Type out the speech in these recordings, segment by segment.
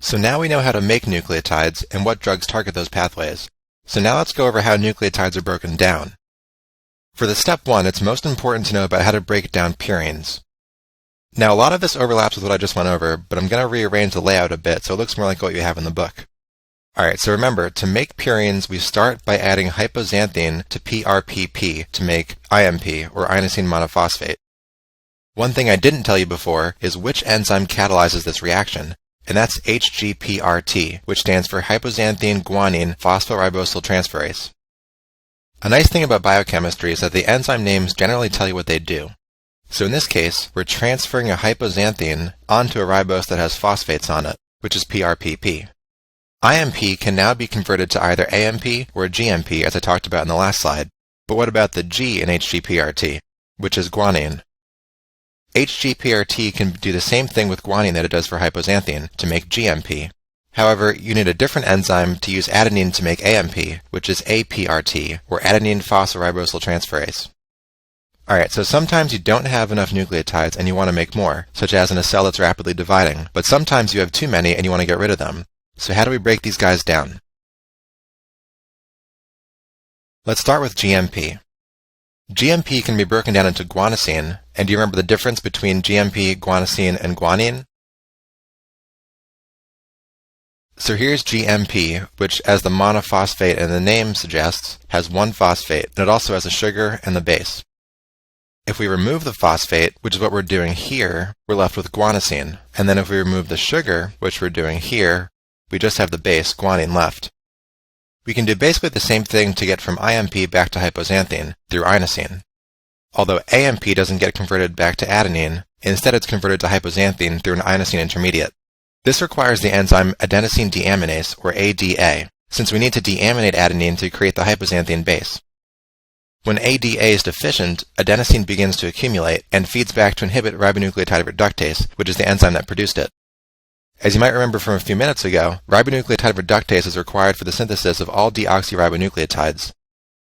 So now we know how to make nucleotides and what drugs target those pathways. So now let's go over how nucleotides are broken down. For the step 1, it's most important to know about how to break down purines. Now a lot of this overlaps with what I just went over, but I'm going to rearrange the layout a bit so it looks more like what you have in the book. Alright, so remember, to make purines, we start by adding hypoxanthine to PRPP to make IMP, or inosine monophosphate. One thing I didn't tell you before is which enzyme catalyzes this reaction, and that's HGPRT, which stands for hypoxanthine guanine phosphoribosyltransferase transferase. A nice thing about biochemistry is that the enzyme names generally tell you what they do. So in this case, we're transferring a hypoxanthine onto a ribose that has phosphates on it, which is PRPP. IMP can now be converted to either AMP or GMP, as I talked about in the last slide. But what about the G in HGPRT, which is guanine? HGPRT can do the same thing with guanine that it does for hypoxanthine to make GMP. However, you need a different enzyme to use adenine to make AMP, which is APRT, or adenine phosphoribosyltransferase. Alright, so sometimes you don't have enough nucleotides and you want to make more, such as in a cell that's rapidly dividing, but sometimes you have too many and you want to get rid of them. So how do we break these guys down? Let's start with GMP. GMP can be broken down into guanosine, and do you remember the difference between GMP, guanosine, and guanine? So here's GMP, which, as the monophosphate in the name suggests, has one phosphate, and it also has a sugar and the base. If we remove the phosphate, which is what we're doing here, we're left with guanosine, and then if we remove the sugar, which we're doing here, we just have the base, guanine, left. We can do basically the same thing to get from IMP back to hypoxanthine through inosine. Although AMP doesn't get converted back to adenine, instead it's converted to hypoxanthine through an inosine intermediate. This requires the enzyme adenosine deaminase, or ADA, since we need to deaminate adenine to create the hypoxanthine base. When ADA is deficient, adenosine begins to accumulate and feeds back to inhibit ribonucleotide reductase, which is the enzyme that produced it. As you might remember from a few minutes ago, ribonucleotide reductase is required for the synthesis of all deoxyribonucleotides.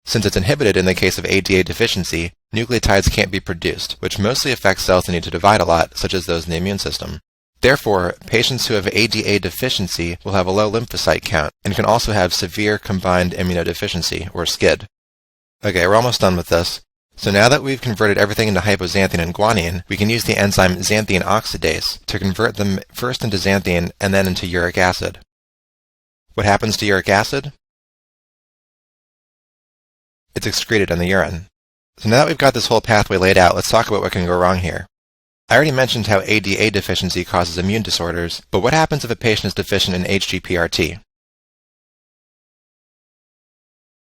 Since it's inhibited in the case of ADA deficiency, nucleotides can't be produced, which mostly affects cells that need to divide a lot, such as those in the immune system. Therefore, patients who have ADA deficiency will have a low lymphocyte count and can also have severe combined immunodeficiency, or SCID. Okay, we're almost done with this. So now that we've converted everything into hypoxanthine and guanine, we can use the enzyme xanthine oxidase to convert them first into xanthine and then into uric acid. What happens to uric acid? It's excreted in the urine. So now that we've got this whole pathway laid out, let's talk about what can go wrong here. I already mentioned how ADA deficiency causes immune disorders, but what happens if a patient is deficient in HGPRT?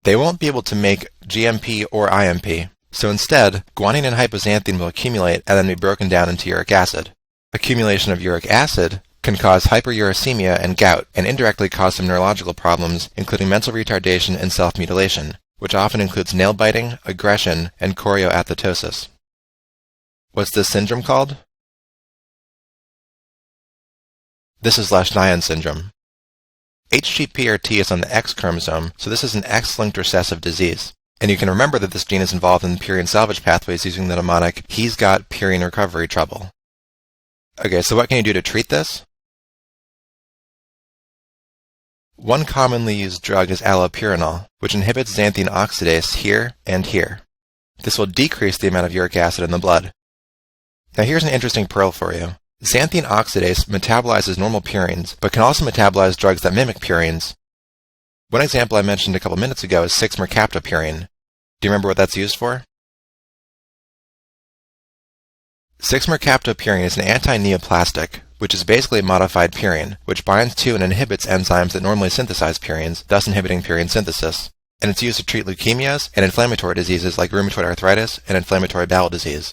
They won't be able to make GMP or IMP. So instead, guanine and hypoxanthine will accumulate and then be broken down into uric acid. Accumulation of uric acid can cause hyperuricemia and gout, and indirectly cause some neurological problems, including mental retardation and self-mutilation, which often includes nail biting, aggression, and chorioathetosis. What's this syndrome called? This is Lesch-Nyhan syndrome. HGPRT is on the X chromosome, so this is an X-linked recessive disease. And you can remember that this gene is involved in purine salvage pathways using the mnemonic, he's got purine recovery trouble. Okay, so what can you do to treat this? One commonly used drug is allopurinol, which inhibits xanthine oxidase here and here. This will decrease the amount of uric acid in the blood. Now here's an interesting pearl for you. Xanthine oxidase metabolizes normal purines, but can also metabolize drugs that mimic purines. One example I mentioned a couple minutes ago is 6-mercaptopurine. Do you remember what that's used for? 6-mercaptopurine is an anti-neoplastic, which is basically a modified purine, which binds to and inhibits enzymes that normally synthesize purines, thus inhibiting purine synthesis. And it's used to treat leukemias and inflammatory diseases like rheumatoid arthritis and inflammatory bowel disease.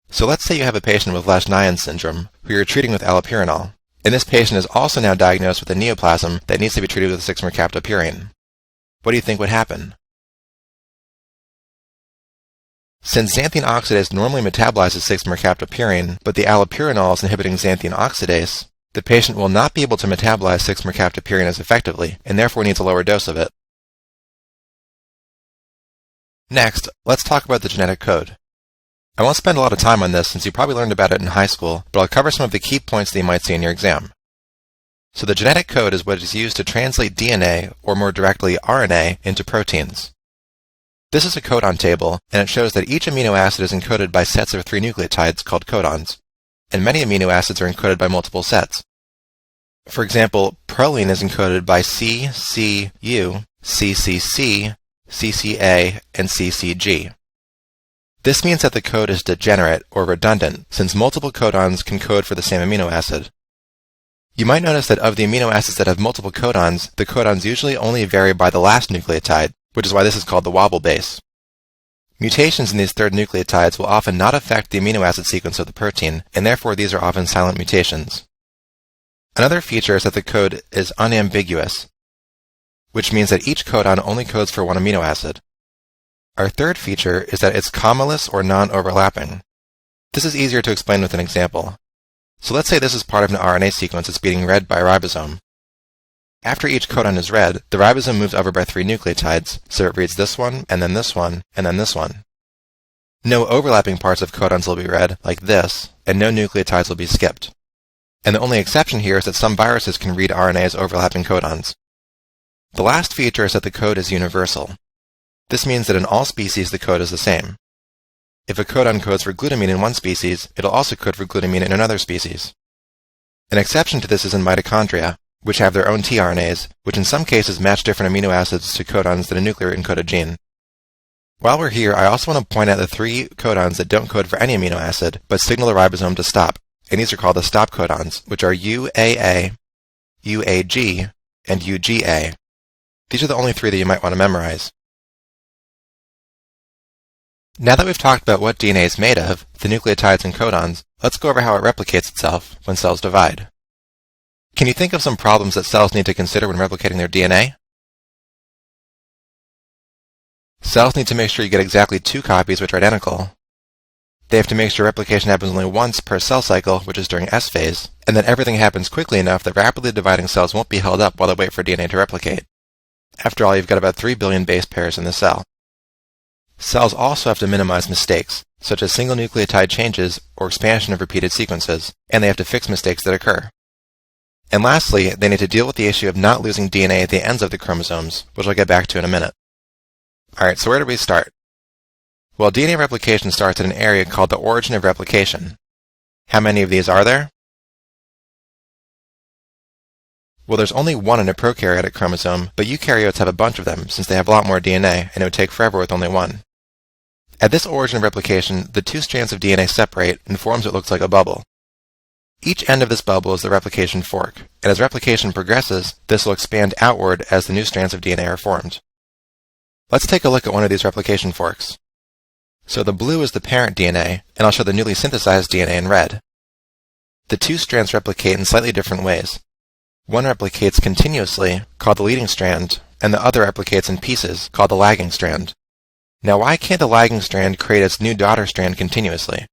So let's say you have a patient with Lesch-Nyhan syndrome, who you're treating with allopurinol. And this patient is also now diagnosed with a neoplasm that needs to be treated with 6-mercaptopurine. What do you think would happen? Since xanthine oxidase normally metabolizes 6-mercaptopurine, but the allopurinol is inhibiting xanthine oxidase, the patient will not be able to metabolize 6-mercaptopurine as effectively, and therefore needs a lower dose of it. Next, let's talk about the genetic code. I won't spend a lot of time on this since you probably learned about it in high school, but I'll cover some of the key points that you might see in your exam. So the genetic code is what is used to translate DNA, or more directly RNA, into proteins. This is a codon table, and it shows that each amino acid is encoded by sets of 3 nucleotides called codons, and many amino acids are encoded by multiple sets. For example, proline is encoded by C, C, U, CCC, CCA, and CCG. This means that the code is degenerate, or redundant, since multiple codons can code for the same amino acid. You might notice that of the amino acids that have multiple codons, the codons usually only vary by the last nucleotide, which is why this is called the wobble base. Mutations in these third nucleotides will often not affect the amino acid sequence of the protein, and therefore these are often silent mutations. Another feature is that the code is unambiguous, which means that each codon only codes for one amino acid. Our third feature is that it's commaless or non-overlapping. This is easier to explain with an example. So let's say this is part of an RNA sequence that's being read by a ribosome. After each codon is read, the ribosome moves over by 3 nucleotides, so it reads this one, and then this one, and then this one. No overlapping parts of codons will be read, like this, and no nucleotides will be skipped. And the only exception here is that some viruses can read RNA's overlapping codons. The last feature is that the code is universal. This means that in all species the code is the same. If a codon codes for glutamine in one species, it'll also code for glutamine in another species. An exception to this is in mitochondria, which have their own tRNAs, which in some cases match different amino acids to codons than a nuclear encoded gene. While we're here, I also want to point out the 3 codons that don't code for any amino acid, but signal the ribosome to stop, and these are called the stop codons, which are UAA, UAG, and UGA. These are the only 3 that you might want to memorize. Now that we've talked about what DNA is made of, the nucleotides and codons, let's go over how it replicates itself when cells divide. Can you think of some problems that cells need to consider when replicating their DNA? Cells need to make sure you get exactly 2 copies which are identical. They have to make sure replication happens only once per cell cycle, which is during S phase, and that everything happens quickly enough that rapidly dividing cells won't be held up while they wait for DNA to replicate. After all, you've got about 3 billion base pairs in the cell. Cells also have to minimize mistakes, such as single nucleotide changes or expansion of repeated sequences, and they have to fix mistakes that occur. And lastly, they need to deal with the issue of not losing DNA at the ends of the chromosomes, which I'll get back to in a minute. Alright, so where do we start? Well, DNA replication starts at an area called the origin of replication. How many of these are there? Well, there's only one in a prokaryotic chromosome, but eukaryotes have a bunch of them since they have a lot more DNA, and it would take forever with only one. At this origin of replication, the 2 strands of DNA separate and forms what looks like a bubble. Each end of this bubble is the replication fork, and as replication progresses, this will expand outward as the new strands of DNA are formed. Let's take a look at one of these replication forks. So the blue is the parent DNA, and I'll show the newly synthesized DNA in red. The 2 strands replicate in slightly different ways. One replicates continuously, called the leading strand, and the other replicates in pieces, called the lagging strand. Now why can't the lagging strand create its new daughter strand continuously?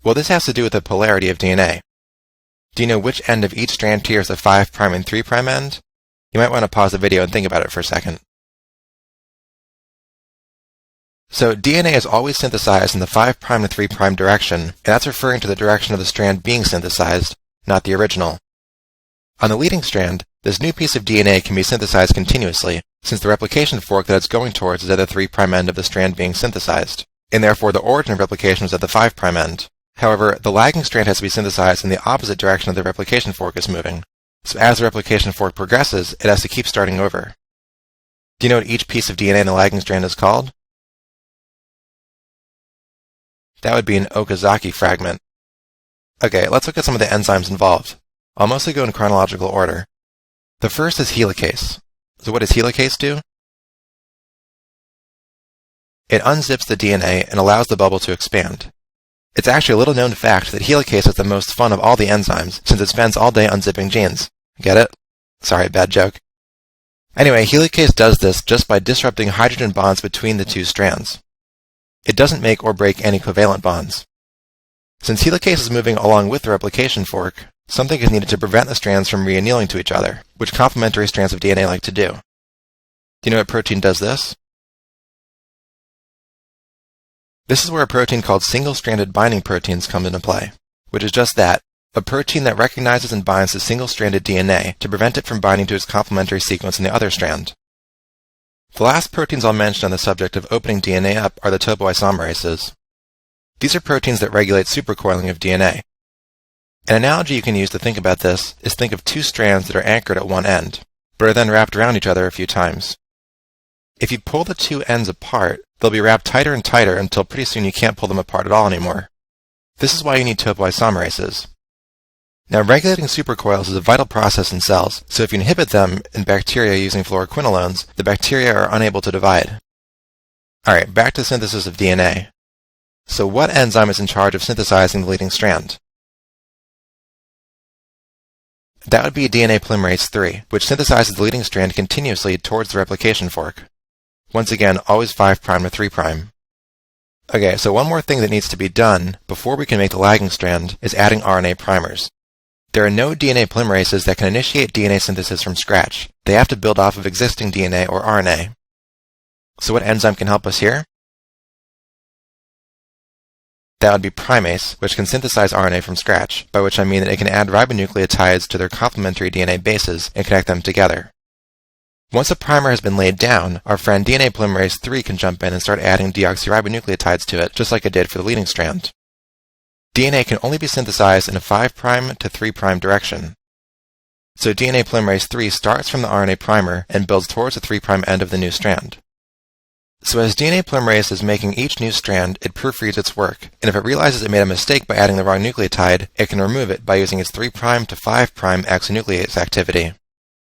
Well, this has to do with the polarity of DNA. Do you know which end of each strand here is the 5' and 3' end? You might want to pause the video and think about it for a second. So DNA is always synthesized in the 5' to 3' direction, and that's referring to the direction of the strand being synthesized, not the original. On the leading strand, this new piece of DNA can be synthesized continuously, since the replication fork that it's going towards is at the 3' end of the strand being synthesized, and therefore the origin of replication is at the 5' end. However, the lagging strand has to be synthesized in the opposite direction that the replication fork is moving. So as the replication fork progresses, it has to keep starting over. Do you know what each piece of DNA in the lagging strand is called? That would be an Okazaki fragment. Okay, let's look at some of the enzymes involved. I'll mostly go in chronological order. The first is helicase. So what does helicase do? It unzips the DNA and allows the bubble to expand. It's actually a little known fact that helicase is the most fun of all the enzymes since it spends all day unzipping genes. Get it? Sorry, bad joke. Anyway, helicase does this just by disrupting hydrogen bonds between the 2 strands. It doesn't make or break any covalent bonds. Since helicase is moving along with the replication fork, something is needed to prevent the strands from reannealing to each other, which complementary strands of DNA like to do. Do you know what protein does this? This is where a protein called single-stranded binding proteins comes into play, which is just that, a protein that recognizes and binds to single-stranded DNA to prevent it from binding to its complementary sequence in the other strand. The last proteins I'll mention on the subject of opening DNA up are the topoisomerases. These are proteins that regulate supercoiling of DNA. An analogy you can use to think about this is think of two strands that are anchored at one end, but are then wrapped around each other a few times. If you pull the two ends apart, they'll be wrapped tighter and tighter until pretty soon you can't pull them apart at all anymore. This is why you need topoisomerases. Now, regulating supercoils is a vital process in cells, so if you inhibit them in bacteria using fluoroquinolones, the bacteria are unable to divide. Alright, back to synthesis of DNA. So what enzyme is in charge of synthesizing the leading strand? That would be DNA polymerase III, which synthesizes the leading strand continuously towards the replication fork. Once again, always 5' to 3'. Okay, so one more thing that needs to be done before we can make the lagging strand is adding RNA primers. There are no DNA polymerases that can initiate DNA synthesis from scratch. They have to build off of existing DNA or RNA. So what enzyme can help us here? That would be primase, which can synthesize RNA from scratch, by which I mean that it can add ribonucleotides to their complementary DNA bases and connect them together. Once a primer has been laid down, our friend DNA polymerase III can jump in and start adding deoxyribonucleotides to it, just like it did for the leading strand. DNA can only be synthesized in a 5' to 3' direction. So DNA polymerase III starts from the RNA primer and builds towards the 3' end of the new strand. So as DNA polymerase is making each new strand, it proofreads its work, and if it realizes it made a mistake by adding the wrong nucleotide, it can remove it by using its 3' to 5' exonuclease activity.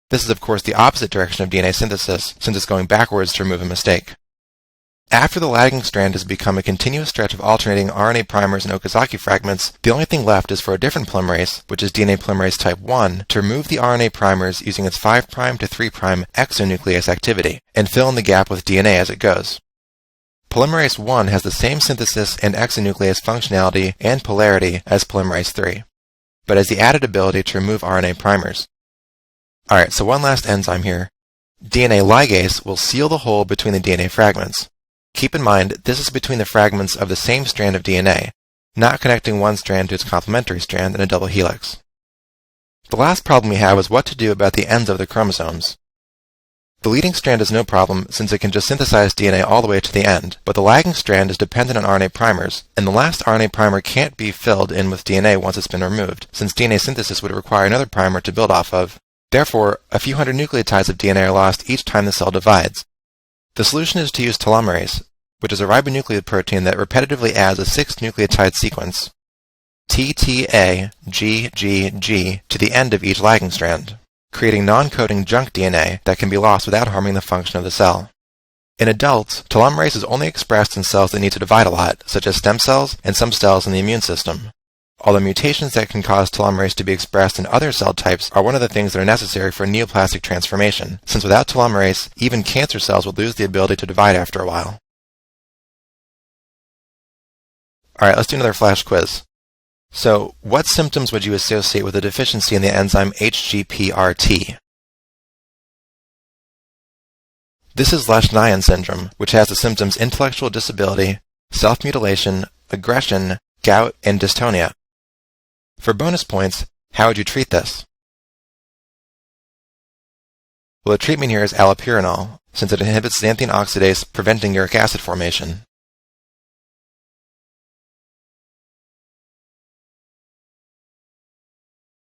This is of course the opposite direction of DNA synthesis, since it's going backwards to remove a mistake. After the lagging strand has become a continuous stretch of alternating RNA primers and Okazaki fragments, the only thing left is for a different polymerase, which is DNA polymerase type 1, to remove the RNA primers using its 5' to 3' exonuclease activity, and fill in the gap with DNA as it goes. Polymerase 1 has the same synthesis and exonuclease functionality and polarity as polymerase 3, but has the added ability to remove RNA primers. Alright, so one last enzyme here. DNA ligase will seal the hole between the DNA fragments. Keep in mind, this is between the fragments of the same strand of DNA, not connecting one strand to its complementary strand in a double helix. The last problem we have is what to do about the ends of the chromosomes. The leading strand is no problem since it can just synthesize DNA all the way to the end, but the lagging strand is dependent on RNA primers, and the last RNA primer can't be filled in with DNA once it's been removed, since DNA synthesis would require another primer to build off of. Therefore, a few hundred nucleotides of DNA are lost each time the cell divides. The solution is to use telomerase, which is a ribonucleotide protein that repetitively adds a 6-nucleotide sequence, TTAGGG, to the end of each lagging strand, creating non-coding junk DNA that can be lost without harming the function of the cell. In adults, telomerase is only expressed in cells that need to divide a lot, such as stem cells and some cells in the immune system. Although mutations that can cause telomerase to be expressed in other cell types are one of the things that are necessary for neoplastic transformation, since without telomerase, even cancer cells would lose the ability to divide after a while. Alright, let's do another flash quiz. So, what symptoms would you associate with a deficiency in the enzyme HGPRT? This is Lesch-Nyhan syndrome, which has the symptoms intellectual disability, self-mutilation, aggression, gout, and dystonia. For bonus points, how would you treat this? Well, the treatment here is allopurinol, since it inhibits xanthine oxidase, preventing uric acid formation.